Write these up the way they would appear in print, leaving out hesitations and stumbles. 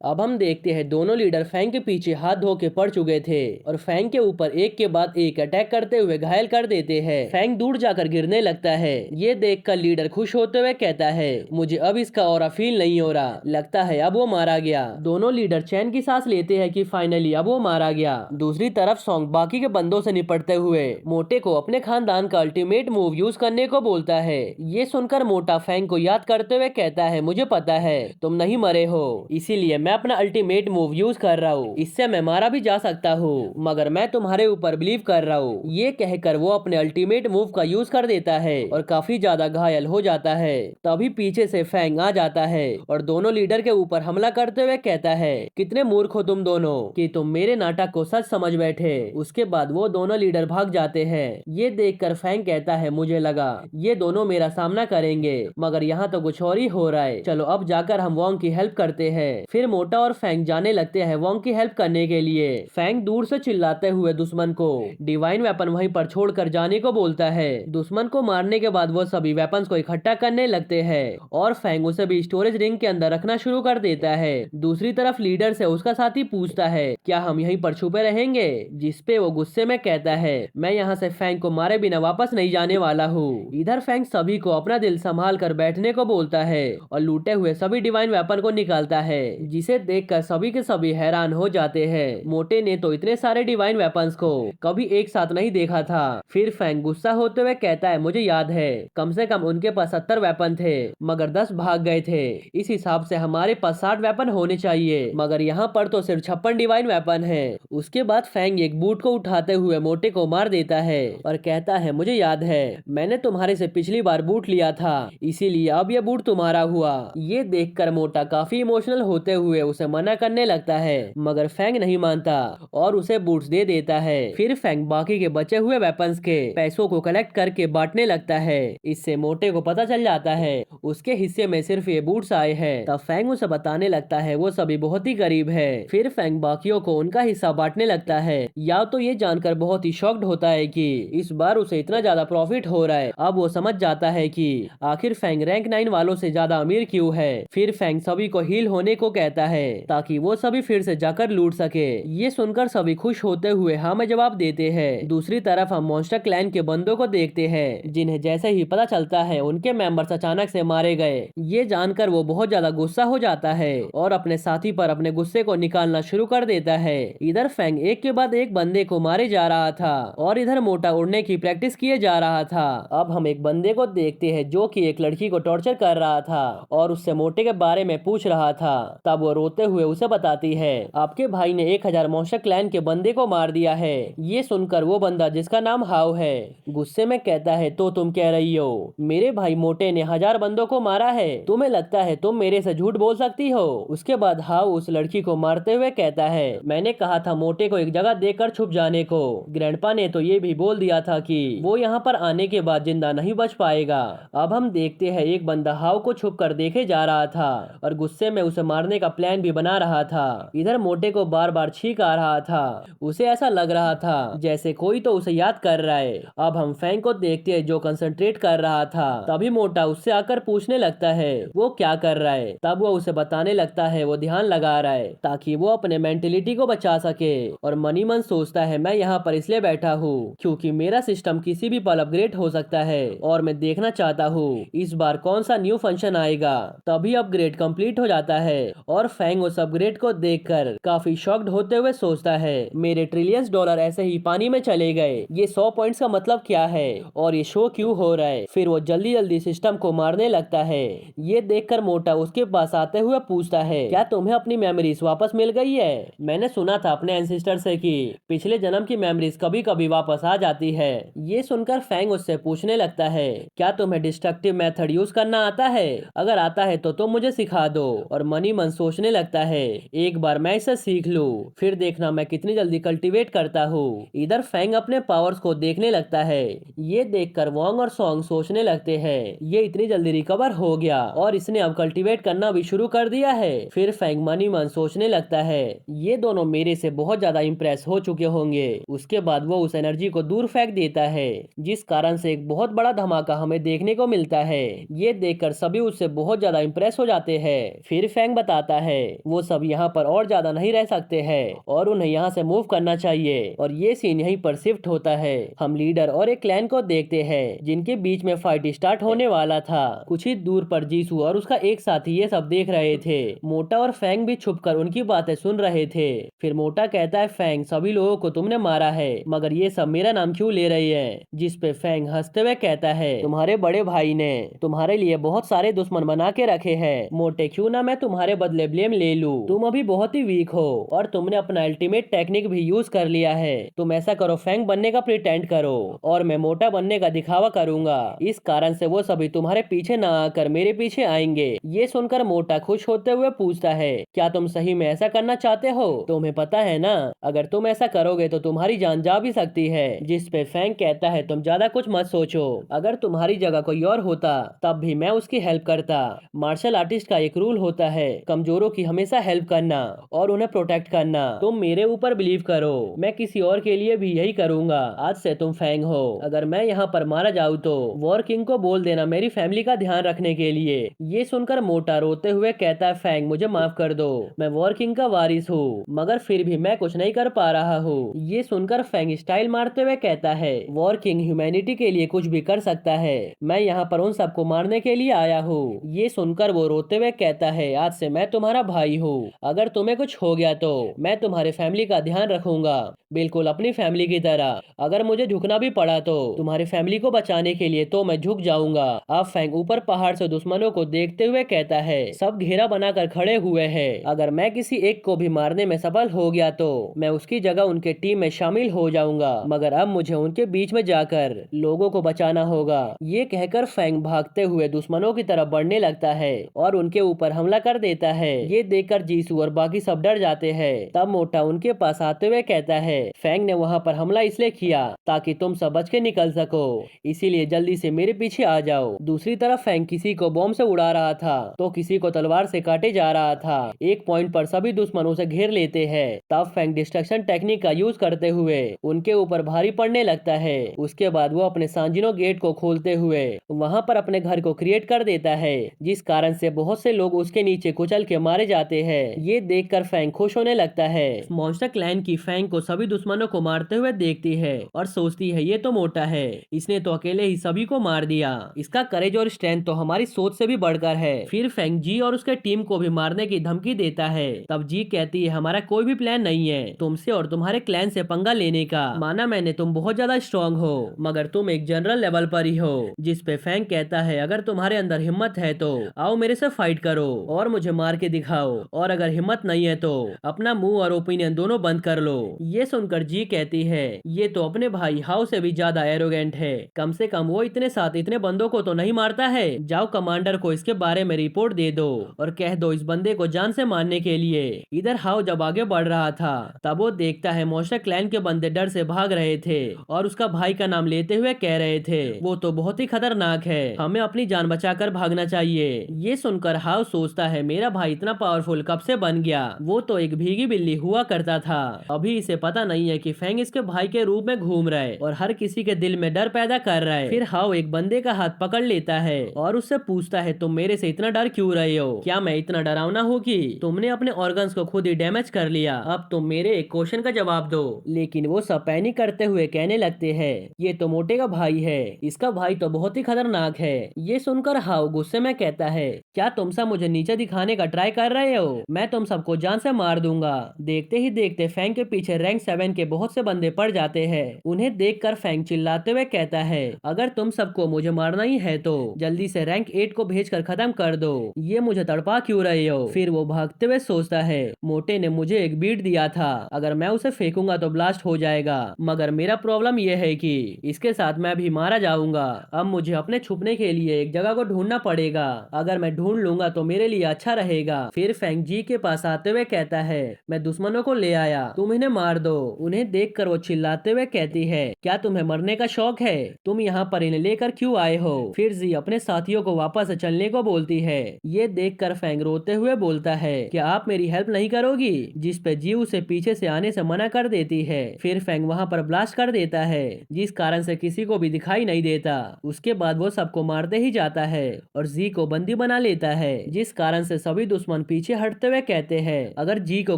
अब हम देखते हैं दोनों लीडर फैंग के पीछे हाथ धो के पड़ चुके थे और फैंग के ऊपर एक के बाद एक अटैक करते हुए घायल कर देते हैं। फैंग दूर जाकर गिरने लगता है। ये देखकर लीडर खुश होते हुए कहता है, मुझे अब इसका ऑरा फील नहीं हो रहा, लगता है अब वो मारा गया। दोनों लीडर चैन की सांस लेते हैं कि फाइनली अब वो मारा गया। दूसरी तरफ सॉन्ग बाकी के बंदों से निपटते हुए मोटे को अपने खानदान का अल्टीमेट मूव यूज करने को बोलता है। ये सुनकर मोटा फैंग को याद करते हुए कहता है, मुझे पता है तुम नहीं मरे हो, इसीलिए मैं अपना अल्टीमेट मूव यूज कर रहा हूँ। इससे मैं मारा भी जा सकता हूँ, मगर मैं तुम्हारे ऊपर बिलीव कर रहा हूँ। ये कहकर वो अपने अल्टीमेट मूव का यूज कर देता है और काफी ज्यादा घायल हो जाता है। तभी पीछे से फैंग आ जाता है और दोनों लीडर के ऊपर हमला करते हुए कहता है, कितने मूर्ख हो तुम दोनों कि तुम मेरे नाटक को सच समझ बैठे। उसके बाद वो दोनों लीडर भाग जाते हैं। ये देखकर फैंग कहता है, मुझे लगा ये दोनों मेरा सामना करेंगे, मगर यहाँ तो कुछ और ही हो रहा है। चलो अब जाकर हम वोंग की हेल्प करते हैं। फिर मोटा और फैंग जाने लगते हैं वोंग की हेल्प करने के लिए। फैंग दूर से चिल्लाते हुए दुश्मन को डिवाइन वेपन वहीं पर छोड़कर जाने को बोलता है। दुश्मन को मारने के बाद वो सभी वेपन्स को इकट्ठा करने लगते हैं और फैंग उसे भी स्टोरेज रिंग के अंदर रखना शुरू कर देता है। दूसरी तरफ लीडर से उसका साथी पूछता है, क्या हम यहीं पर छुपे रहेंगे? जिसपे वो गुस्से में कहता है, मैं यहाँ से फैंग को मारे बिना वापस नहीं जाने वाला हूँ। इधर फैंग सभी को अपना दिल संभाल कर बैठने को बोलता है और लूटे हुए सभी डिवाइन वेपन को निकालता है, जिसे देखकर सभी के सभी हैरान हो जाते हैं। मोटे ने तो इतने सारे डिवाइन वेपन्स को कभी एक साथ नहीं देखा था। फिर फैंग गुस्सा होते हुए कहता है, मुझे याद है कम से कम उनके पास 70 वेपन थे, मगर 10 भाग गए थे। इस हिसाब से हमारे पास 60 वेपन होने चाहिए, मगर यहाँ पर तो सिर्फ 56 डिवाइन वेपन है। उसके बाद फैंग एक बूट को उठाते हुए मोटे को मार देता है और कहता है, मुझे याद है मैंने तुम्हारे से पिछली बार बूट लिया था, इसीलिए अब यह बूट तुम्हारा हुआ। ये देखकर मोटा काफी इमोशनल होते हुए उसे मना करने लगता है, मगर फैंग नहीं मानता और उसे बूट्स दे देता है। फिर फैंग बाकी के बचे हुए वेपन्स के पैसों को कलेक्ट करके बांटने लगता है। इससे मोटे को पता चल जाता है उसके हिस्से में सिर्फ ये बूट्स आए हैं। तब फैंग उसे बताने लगता है वो सभी बहुत ही गरीब है। फिर फैंग बाकियों को उनका हिस्सा बांटने लगता है। या तो ये जानकर बहुत ही शॉक्ड होता है कि इस बार उसे इतना ज्यादा प्रॉफिट हो रहा है। अब वो समझ जाता है कि आखिर फैंग रैंक 9 वालों से ज्यादा अमीर क्यों है। फिर फैंग सभी को हील होने को कहता है ताकि वो सभी फिर से जाकर लूट सके। ये सुनकर सभी खुश होते हुए हाँ में जवाब देते हैं। दूसरी तरफ हम मॉन्स्टर क्लैन के बंदों को देखते हैं, जिन्हें जैसे ही पता चलता है उनके मेंबर्स अचानक से मारे गए। ये जानकर वो बहुत ज्यादा गुस्सा हो जाता है और अपने साथी पर अपने गुस्से को निकालना शुरू कर देता है। इधर फैंग एक के बाद एक बंदे को मारे जा रहा था और इधर मोटा उड़ने की प्रैक्टिस किए जा रहा था। अब हम एक बंदे को देखते हैं जो कि एक लड़की को टॉर्चर कर रहा था और उससे मोटे के बारे में पूछ रहा था। तब वो रोते हुए उसे बताती है, आपके भाई ने 1000 मॉन्स्टर क्लैन के बंदे को मार दिया है। ये सुनकर वो बंदा जिसका नाम हाउ है गुस्से में कहता है, तो तुम कह रही हो मेरे भाई मोटे ने 1000 बंदों को मारा है? तुम्हें लगता है तुम मेरे से झूठ बोल सकती हो? उसके बाद हाउ उस लड़की को मारते हुए कहता है, मैंने कहा था मोटे को एक जगह देकर छुप जाने को। ग्रैंडपा ने तो ये भी बोल दिया था कि वो यहाँ पर आने के बाद जिंदा नहीं बच पाएगा। अब हम देखते हैं एक बंदा हाउ को छुप कर देखे जा रहा था और गुस्से में उसे मारने का प्लान भी बना रहा था। इधर मोटे को बार बार छींक आ रहा था। उसे ऐसा लग रहा था जैसे कोई तो उसे याद कर रहा है। अब हम फैंग को देखते हैं जो कंसंट्रेट कर रहा था। तभी मोटा उससे आकर पूछने लगता है वो क्या कर रहा है। तब वो उसे बताने लगता है वो ध्यान लगा रहा है ताकि वो अपने मेंटेलिटी को बचा सके। और मनी मन सोचता है, मैं यहाँ पर इसलिए बैठा हूँ क्योंकि मेरा सिस्टम किसी भी पल अपग्रेड हो सकता है और मैं देखना चाहता हूँ इस बार कौन सा न्यू फंक्शन आएगा। तभी अपग्रेड कंप्लीट हो जाता है और फैंग उस अपग्रेड को देखकर काफी शॉक्ड होते हुए सोचता है, मेरे ट्रिलियंस डॉलर ऐसे ही पानी में चले गए। ये 100 पॉइंट्स का मतलब क्या है और ये शो क्यों हो रहा है? फिर वो जल्दी जल्दी सिस्टम को मारने लगता है। ये देखकर मोटा उसके पास आते हुए पूछता है, क्या तुम्हें अपनी मेमोरीज वापस मिल गई है? मैंने सुना था अपने एंसेस्टर से कि पिछले जन्म की मेमोरीज कभी कभी वापस आ जाती है। ये सुनकर फैंग उससे पूछने लगता है, क्या तुम्हें डिस्ट्रक्टिव मेथड यूज करना आता है? अगर आता है तो तुम मुझे सिखा दो। और मनी मन सोचने लगता है, एक बार मैं इसे सीख लूं फिर देखना मैं कितनी जल्दी कल्टीवेट करता हूँ। इधर फैंग अपने पावर्स को देखने लगता है। ये देखकर वोंग और सॉन्ग सोचने लगते हैं, ये इतनी जल्दी रिकवर हो गया और इसने अब कल्टीवेट करना भी शुरू कर दिया है। फिर फैंग मनी मन सोचने लगता है, ये दोनों मेरे से बहुत ज्यादा इंप्रेस हो चुके होंगे। उसके बाद वो उस एनर्जी को दूर फेंक देता है, जिस कारण से एक बहुत बड़ा धमाका हमें देखने को मिलता है। ये देखकर सभी उससे बहुत ज्यादा इंप्रेस हो जाते हैं। फिर फैंग बताता है, है वो सब यहाँ पर और ज्यादा नहीं रह सकते हैं और उन्हें यहाँ से मूव करना चाहिए। और ये सीन यहीं पर शिफ्ट होता है। हम लीडर और एक क्लैन को देखते हैं जिनके बीच में फाइट स्टार्ट होने वाला था। कुछ ही दूर पर जीसू और उसका एक साथी ये सब देख रहे थे। मोटा और फैंग भी छुपकर उनकी बातें सुन रहे थे। फिर मोटा कहता है, फैंग, सभी लोगों को तुमने मारा है, मगर ये सब मेरा नाम क्यों ले रही है? जिस पे फैंग हंसते हुए कहता है, तुम्हारे बड़े भाई ने तुम्हारे लिए बहुत सारे दुश्मन बना के रखे हैं। मोटे, क्यों ना मैं तुम्हारे बदले ब्लेम ले लूं? तुम अभी बहुत ही वीक हो और तुमने अपना अल्टीमेट टेक्निक भी यूज कर लिया है। तुम ऐसा करो, फैंग बनने का प्रिटेंड करो और मैं मोटा बनने का दिखावा करूंगा। इस कारण से वो सभी तुम्हारे पीछे न आकर मेरे पीछे आएंगे। ये सुनकर मोटा खुश होते हुए पूछता है, क्या तुम सही में ऐसा करना चाहते हो? तुम्हें पता है ना, अगर तुम ऐसा करोगे तो तुम्हारी जान जा भी सकती है। जिस पे फैंग कहता है, तुम ज्यादा कुछ मत सोचो, अगर तुम्हारी जगह कोई और होता तब भी मैं उसकी हेल्प करता। मार्शल आर्टिस्ट का एक रूल होता है, कमजोरों की हमेशा हेल्प करना और उन्हें प्रोटेक्ट करना। तुम मेरे ऊपर बिलीव करो, मैं किसी और के लिए भी यही करूंगा। आज से तुम फैंग हो। अगर मैं यहाँ पर मारा जाऊँ तो वॉर किंग को बोल देना मेरी फैमिली का ध्यान रखने के लिए। ये सुनकर मोटा रोते हुए कहता है, फैंग, मुझे माफ कर दो, मैं वॉर किंग का वारिस हूँ, मगर फिर भी मैं कुछ नहीं कर पा रहा हूँ। ये सुनकर फैंग स्टाइल मारते हुए कहता है, वॉर किंग ह्यूमैनिटी के लिए कुछ भी कर सकता है, मैं यहाँ पर उन सबको मारने के लिए आया हूँ। ये सुनकर वो रोते हुए कहता है, आज से मैं तुम्हारा भाई हूँ, अगर तुम्हें कुछ हो गया तो मैं तुम्हारे फैमिली का ध्यान रखूंगा, बिल्कुल अपनी फैमिली की तरह। अगर मुझे झुकना भी पड़ा तो तुम्हारी फैमिली को बचाने के लिए तो मैं झुक जाऊंगा। अब फैंग ऊपर पहाड़ से दुश्मनों को देखते हुए कहता है, सब घेरा बनाकर खड़े हुए हैं, अगर मैं किसी एक को भी मारने में सफल हो गया तो मैं उसकी जगह उनके टीम में शामिल हो जाऊंगा, मगर अब मुझे उनके बीच में जाकर लोगों को बचाना होगा। ये कहकर फैंग भागते हुए दुश्मनों की तरफ बढ़ने लगता है और उनके ऊपर हमला कर देता है। ये देखकर जीसू और बाकी सब डर जाते हैं। तब मोटा उनके पास आते हुए कहता है, फैंग ने वहाँ पर हमला इसलिए किया ताकि तुम सब बच के निकल सको, इसीलिए जल्दी से मेरे पीछे आ जाओ। दूसरी तरफ फैंग किसी को बॉम्ब से उड़ा रहा था तो किसी को तलवार से काटे जा रहा था। एक पॉइंट पर सभी दुश्मन उसे घेर लेते हैं। तब फैंग डिस्ट्रक्शन टेक्निक का यूज करते हुए उनके ऊपर भारी पड़ने लगता है। उसके बाद वो अपने सांजिनो गेट को खोलते हुए वहाँ पर अपने घर को क्रिएट कर देता है, जिस कारण से बहुत से लोग उसके नीचे कुचल के मारे जाते हैं। ये देखकर फैंग खुश होने लगता है। मॉन्स्टर क्लैन की फैंग को सभी दुश्मनों को मारते हुए देखती है और सोचती है, ये तो मोटा है, इसने तो अकेले ही सभी को मार दिया, इसका करेज और स्ट्रेंथ तो हमारी सोच से भी बढ़कर है। फिर फैंग जी और उसके टीम को भी मारने की धमकी देता है। तब जी कहती है, हमारा कोई भी प्लान नहीं है तुमसे और तुम्हारे क्लैन से पंगा लेने का। माना मैंने, तुम बहुत ज्यादा स्ट्रॉन्ग हो, मगर तुम एक जनरल लेवल पर ही हो। जिस पे फैंग कहता है, अगर तुम्हारे अंदर हिम्मत है तो आओ मेरे से फाइट करो और मुझे मार के दिखाओ, और अगर हिम्मत नहीं है तो अपना मुंह और ओपिनियन दोनों बंद कर लो। ये सुनकर जी कहती है, ये तो अपने भाई हाउ से भी ज्यादा एरोगेंट है, कम से कम वो इतने साथ इतने बंदों को तो नहीं मारता है। जाओ कमांडर को इसके बारे में रिपोर्ट दे दो और कह दो इस बंदे को जान से मारने के लिए। इधर हाउ जब आगे बढ़ रहा था तब वो देखता है मॉन्स्टर क्लैन के बंदे डर से भाग रहे थे और उसका भाई का नाम लेते हुए कह रहे थे, वो तो बहुत ही खतरनाक है, हमें अपनी जान बचाकर भागना चाहिए। ये सुनकर हाउ सोचता है, मेरा भाई इतना पावरफुल कब से बन गया, वो तो एक भीगी बिल्ली हुआ करता था, अभी इसे पता नहीं है कि फैंग इसके भाई के रूप में घूम रहा है और हर किसी के दिल में डर पैदा कर रहा है। फिर हाउ एक बंदे का हाथ पकड़ लेता है और उससे पूछता है, तुम मेरे से इतना डर क्यों रहे हो? क्या मैं इतना डरावना हूँ कि तुमने अपने ऑर्गन्स को खुद ही डैमेज कर लिया? अब तुम मेरे एक क्वेश्चन का जवाब दो। लेकिन वो सब पैनिक करते हुए कहने लगते हैं, ये तो मोटे का भाई है, इसका भाई तो बहुत ही खतरनाक है। ये सुनकर हाउ गुस्से में कहता है, क्या तुम सब मुझे नीचे दिखाने का ट्राई कर रहे हो? मैं तुम सबको जान से मार दूंगा। देखते ही देखते फैंग के पीछे रैंक 7 के बहुत से बंदे पड़ जाते हैं। उन्हें देखकर फैंग चिल्लाते हुए कहता है, अगर तुम सबको मुझे मारना ही है तो जल्दी से रैंक 8 को भेजकर खत्म कर दो, ये मुझे तड़पा क्यों रहे हो? फिर वो भागते हुए सोचता है, मोटे ने मुझे एक बीट दिया था, अगर मैं उसे फेंकूंगा तो ब्लास्ट हो जाएगा, मगर मेरा प्रॉब्लम यह है कि इसके साथ मैं भी मारा जाऊंगा। अब मुझे अपने छुपने के लिए एक जगह को ढूंढना पड़ेगा, अगर मैं ढूंढ लूंगा तो मेरे लिए अच्छा रहेगा। फिर फैंग जी के पास आते हुए कहता है, मैं दुश्मनों को ले आया, तुम इन्हें मार दो उन्हें देखकर वो चिल्लाते हुए कहती है, क्या तुम्हें मरने का शौक है? तुम यहाँ पर इन्हें लेकर क्यों आए हो? फिर जी अपने साथियों को वापस चलने को बोलती है। ये देखकर फैंग रोते हुए बोलता है, क्या आप मेरी हेल्प नहीं करोगी? जिस पे जी उसे पीछे से आने से मना कर देती है। फिर फैंग वहाँ पर ब्लास्ट कर देता है, जिस कारण से किसी को भी दिखाई नहीं देता। उसके बाद वो सबको मारते ही जाता है और जी को बंदी बना लेता है, जिस कारण से सभी दुश्मन पीछे हटते हुए कहते हैं, अगर जी को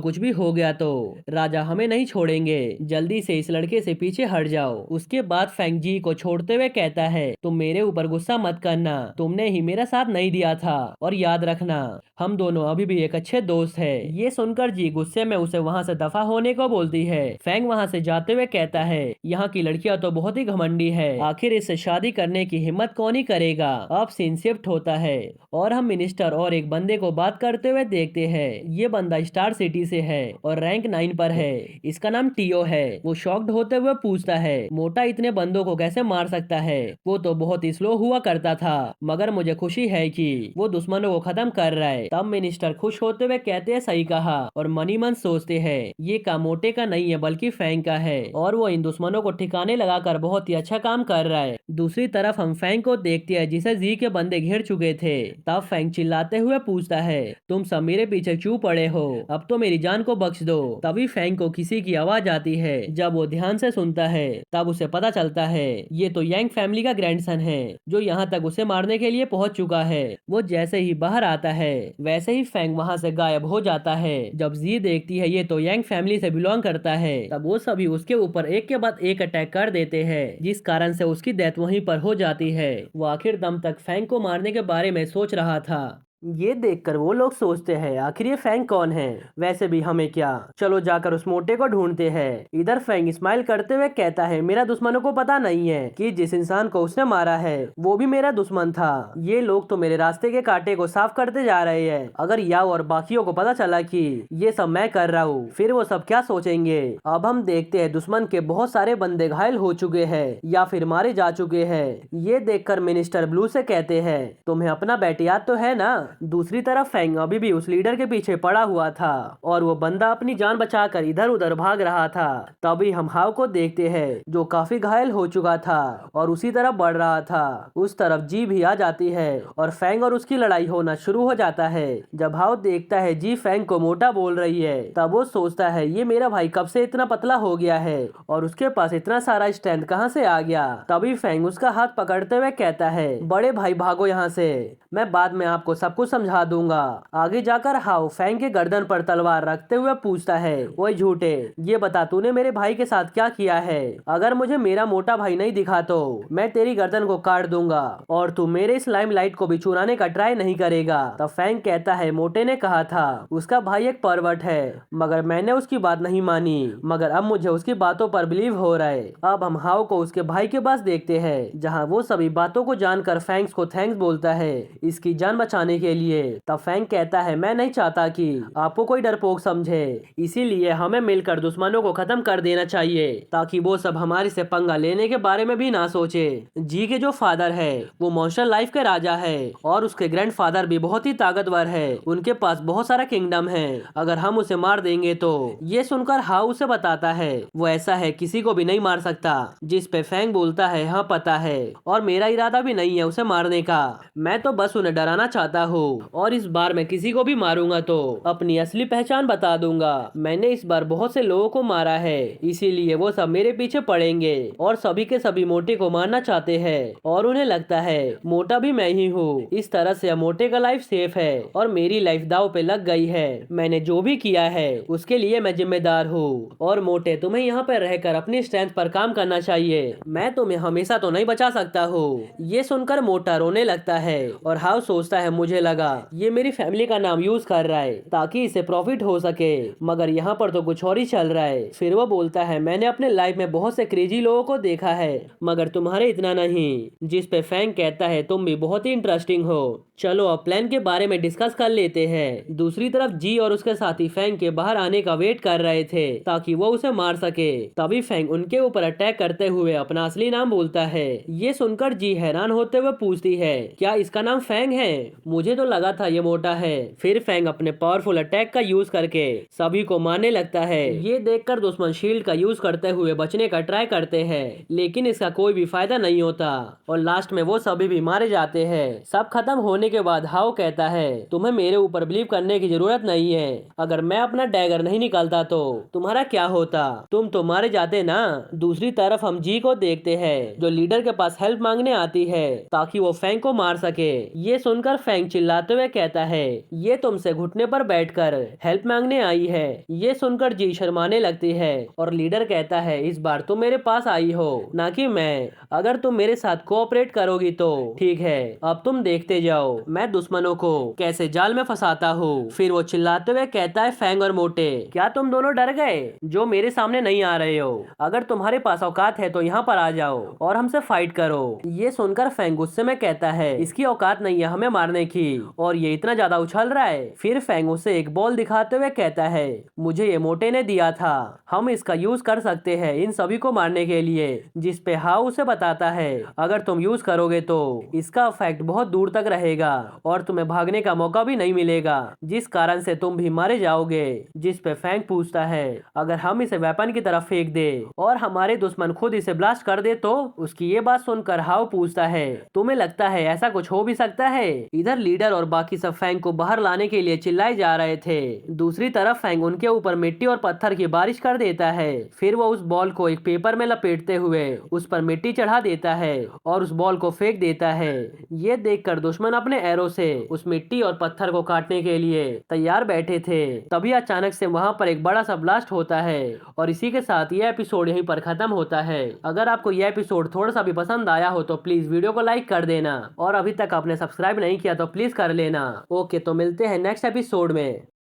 कुछ भी हो गया तो राजा हमें नहीं छोड़ेंगे, जल्दी से इस लड़के से पीछे हट जाओ। उसके बाद फैंग जी को छोड़ते हुए कहता है, तुम मेरे ऊपर गुस्सा मत करना, तुमने ही मेरा साथ नहीं दिया था और याद रखना हम दोनों अभी भी एक अच्छे दोस्त है। ये सुनकर जी गुस्से में उसे वहाँ से दफा होने को बोलती है। फैंग वहाँ से जाते हुए कहता है, यहाँ की लड़कियां तो बहुत ही घमंडी है, आखिर इससे शादी करने की हिम्मत कौन ही करेगा। अब सीन शिफ्ट होता है और हम मिनिस्टर और एक बंदे को बात करते हुए देखते हैं। ये बंदा स्टार सिटी से है और रैंक 9 पर है। इसका नाम टीओ है। वो शॉक्ड होते हुए पूछता है, मोटा इतने बंदों को कैसे मार सकता है? वो तो बहुत ही स्लो हुआ करता था, मगर मुझे खुशी है कि वो दुश्मनों को खत्म कर रहा है। तब मिनिस्टर खुश होते हुए कहते हैं, सही कहा, और मनी मन सोचते हैं ये काम मोटे का नहीं है बल्कि फैंग का है और वो इन दुश्मनों को ठिकाने लगाकर बहुत ही अच्छा काम कर रहा है। दूसरी तरफ हम फैंग को देखते हैं जिसे जी के बंदे घेर चुके थे। तब फैंग चिल्लाते हुए पूछता है, तुम सब मेरे पीछे क्यों पड़े हो? अब तो मेरी जान को बख्श दो। तभी फैंग को किसी की आवाज आती है। जब वो ध्यान से सुनता है तब उसे पता चलता है ये तो यांग फैमिली का ग्रैंडसन है, जो यहाँ तक उसे मारने के लिए पहुंच चुका है। वो जैसे ही बाहर आता है वैसे ही फैंग वहाँ से गायब हो जाता है। जब जी देखती है ये तो यांग फैमिली से बिलोंग करता है, तब वो सभी उसके ऊपर एक के बाद एक अटैक कर देते हैं, जिस कारण से उसकी डेथ वहीं पर हो जाती है। वो आखिर दम तक फैंग को मारने के बारे में सोच रहा था। ये देखकर वो लोग सोचते हैं, आखिर ये फैंग कौन है? वैसे भी हमें क्या, चलो जाकर उस मोटे को ढूंढते हैं। इधर फैंग स्माइल करते हुए कहता है, मेरा दुश्मनों को पता नहीं है कि जिस इंसान को उसने मारा है वो भी मेरा दुश्मन था। ये लोग तो मेरे रास्ते के कांटे को साफ करते जा रहे हैं। अगर याओ और बाकियों को पता चला कि ये सब मैं कर रहा हूँ, फिर वो सब क्या सोचेंगे। अब हम देखते हैं दुश्मन के बहुत सारे बंदे घायल हो चुके हैं या फिर मारे जा चुके हैं। ये देखकर मिनिस्टर ब्लू से कहते हैं, तुम्हें अपना बेटी याद तो है ना? दूसरी तरफ फैंग अभी भी उस लीडर के पीछे पड़ा हुआ था और वो बंदा अपनी जान बचाकर इधर उधर भाग रहा था। तभी हम हाव को देखते हैं जो काफी घायल हो चुका था और उसी तरफ बढ़ रहा था। उस तरफ जी भी आ जाती है और फैंग और उसकी लड़ाई होना शुरू हो जाता है। जब हाव देखता है जी फैंग को मोटा बोल रही है, तब वो सोचता है ये मेरा भाई कब से इतना पतला हो गया है और उसके पास इतना सारा स्ट्रेंथ कहाँ से आ गया। तभी फैंग उसका हाथ पकड़ते हुए कहता है, बड़े भाई भागो यहाँ से, मैं बाद में आपको सब कुछ समझा दूंगा। आगे जाकर हाव फैंग के गर्दन पर तलवार रखते हुए पूछता है, ओए झूठे, ये बता तूने मेरे भाई के साथ क्या किया है? अगर मुझे मेरा मोटा भाई नहीं दिखा तो मैं तेरी गर्दन को काट दूंगा और तू मेरे इस लाइमलाइट को भी चुराने का ट्राई नहीं करेगा। तब फैंग कहता है, मोटे ने कहा था उसका भाई एक परवर्ट है, मगर मैंने उसकी बात नहीं मानी, मगर अब मुझे उसकी बातों पर बिलीव हो रहा है। अब हम हाव को उसके भाई के पास देखते हैं, जहाँ वो सभी बातों को जानकर फैंग्स को थैंक्स बोलता है इसकी जान बचाने के लिए। तब फैंग कहता है, मैं नहीं चाहता कि आपको कोई डरपोक समझे, इसीलिए हमें मिलकर दुश्मनों को खत्म कर देना चाहिए ताकि वो सब हमारे से पंगा लेने के बारे में भी ना सोचे। जी के जो फादर है वो मॉन्स्टर लाइफ के राजा है और उसके ग्रैंडफादर भी बहुत ही ताकतवर है, उनके पास बहुत सारा किंगडम है, अगर हम उसे मार देंगे तो। ये सुनकर हाउ उसे बताता है वो ऐसा है किसी को भी नहीं मार सकता, जिस पे फैंग बोलता है, हाँ पता है, और मेरा इरादा भी नहीं है उसे मारने का, मैं तो बस उन्हें डराना चाहता हूँ और इस बार मैं किसी को भी मारूंगा तो अपनी असली पहचान बता दूंगा। मैंने इस बार बहुत से लोगों को मारा है, इसीलिए वो सब मेरे पीछे पड़ेंगे और सभी के सभी मोटे को मारना चाहते हैं और उन्हें लगता है मोटा भी मैं ही हूँ। इस तरह से अब मोटे का लाइफ सेफ है और मेरी लाइफ दाव पे लग गई है। मैंने जो भी किया है उसके लिए मैं जिम्मेदार हूँ और मोटे तुम्हें यहाँ पर रहकर अपनी स्ट्रेंथ पर काम करना चाहिए, मैं तुम्हें हमेशा तो नहीं बचा सकता हूँ। ये सुनकर मोटा रोने लगता है और हाउ सोचता है मुझे लगा ये मेरी फैमिली का नाम यूज कर रहा है ताकि इसे प्रॉफिट हो सके, मगर यहाँ पर तो कुछ और ही चल रहा है। फिर वो बोलता है, मैंने अपने लाइफ में बहुत से क्रेजी लोगों को देखा है मगर तुम्हारे इतना नहीं। जिस पे फैंग कहता है, तुम भी बहुत ही इंटरेस्टिंग हो, चलो अब प्लान के बारे में डिस्कस कर लेते हैं। दूसरी तरफ जी और उसके साथी फैंग के बाहर आने का वेट कर रहे थे ताकि वो उसे मार सके। तभी फैंग उनके ऊपर अटैक करते हुए अपना असली नाम बोलता है। ये सुनकर जी हैरान होते हुए पूछती है, क्या इसका नाम फैंग है? मुझे मुझे तो लगा था ये मोटा है। फिर फैंग अपने पावरफुल अटैक का यूज करके सभी को मारने लगता है। ये देखकर दुश्मन शील्ड का यूज करते हुए बचने का ट्राई करते हैं, लेकिन इसका कोई भी फायदा नहीं होता और लास्ट में वो सभी भी मारे जाते हैं। सब खत्म होने के बाद हाओ कहता है, तुम्हें मेरे ऊपर बिलीव करने की जरूरत नहीं है। अगर मैं अपना डैगर नहीं निकालता तो तुम्हारा क्या होता, तुम तो मारे जाते ना। दूसरी तरफ हम जी को देखते हैं जो लीडर के पास हेल्प मांगने आती है ताकि वो फैंग को मार सके। ये सुनकर फैंग चिल्लाते हुए कहता है, ये तुमसे घुटने पर बैठकर हेल्प मांगने आई है। ये सुनकर जी शर्माने लगती है और लीडर कहता है, इस बार तुम मेरे पास आई हो ना कि मैं। अगर तुम मेरे साथ कोऑपरेट करोगी तो ठीक है, अब तुम देखते जाओ मैं दुश्मनों को कैसे जाल में फंसाता हूँ। फिर वो चिल्लाते हुए कहता है, फैंग और मोटे, क्या तुम दोनों डर गए जो मेरे सामने नहीं आ रहे हो? अगर तुम्हारे पास औकात है तो यहाँ पर आ जाओ और हमसे फाइट करो। ये सुनकर फैंग गुस्से में कहता है, इसकी औकात नहीं है हमें मारने की और ये इतना ज्यादा उछल रहा है। फिर फैंग उसे एक बॉल दिखाते हुए कहता है, मुझे ये मोटे ने दिया था, हम इसका यूज कर सकते हैं इन सभी को मारने के लिए। जिस पे हाउ उसे बताता है, अगर तुम यूज करोगे तो इसका इफेक्ट बहुत दूर तक रहेगा और तुम्हें भागने का मौका भी नहीं मिलेगा, जिस कारण से तुम भी मारे जाओगे। जिस पे फैंग पूछता है, अगर हम इसे वेपन की तरफ फेंक दे और हमारे दुश्मन खुद इसे ब्लास्ट कर दे तो? उसकी ये बात सुनकर हाउ पूछता है, तुम्हें लगता है ऐसा कुछ हो भी सकता है? इधर लीडर और बाकी सब फैंग को बाहर लाने के लिए चिल्लाए जा रहे थे। दूसरी तरफ फैंग उनके ऊपर मिट्टी और पत्थर की बारिश कर देता है। फिर वो उस बॉल को एक पेपर में लपेटते हुए उस पर मिट्टी चढ़ा देता है और उस बॉल को फेंक देता है। ये देखकर दुश्मन अपने एरो से उस मिट्टी और पत्थर को काटने के लिए तैयार बैठे थे। तभी अचानक से वहां पर एक बड़ा सा ब्लास्ट होता है और इसी के साथ ये एपिसोड यहीं पर खत्म होता है। अगर आपको यह एपिसोड थोड़ा सा भी पसंद आया हो तो प्लीज वीडियो को लाइक कर देना और अभी तक आपने सब्सक्राइब नहीं किया तो प्लीज कर लेना। ओके, तो मिलते हैं नेक्स्ट एपिसोड में।